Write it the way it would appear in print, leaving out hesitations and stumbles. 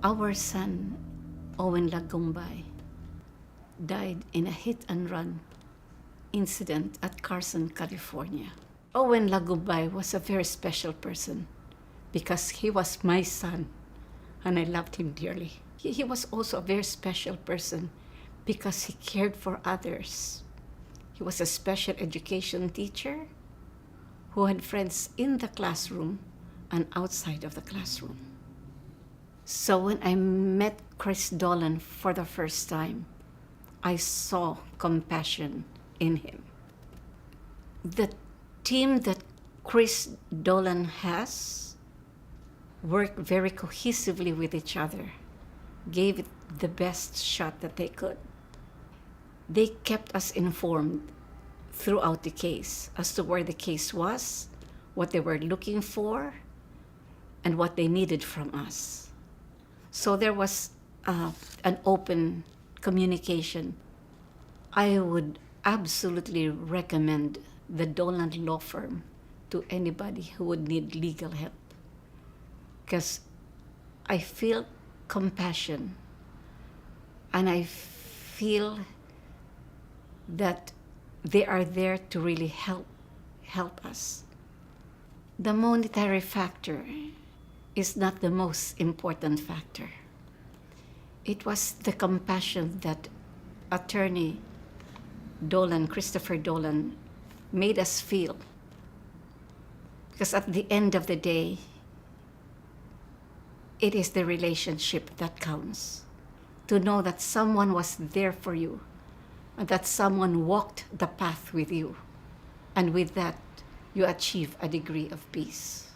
Our son, Owen Lagumbay, died in a hit-and-run incident at Carson, California. Owen Lagumbay was a very special person because he was my son and I loved him dearly. He was also a very special person because he cared for others. He was a special education teacher who had friends in the classroom and outside of the classroom. So when I met Chris Dolan for the first time, I saw compassion in him. The team that Chris Dolan has worked very cohesively with each other, gave it the best shot that they could. They kept us informed throughout the case as to where the case was, what they were looking for, and what they needed from us. So there was an open communication. I would absolutely recommend the Dolan Law Firm to anybody who would need legal help, because I feel compassion and I feel that they are there to really help us. The monetary factor is not the most important factor. It was the compassion that attorney Dolan, Christopher Dolan, made us feel. Because at the end of the day, it is the relationship that counts. To know that someone was there for you, and that someone walked the path with you, and with that, you achieve a degree of peace.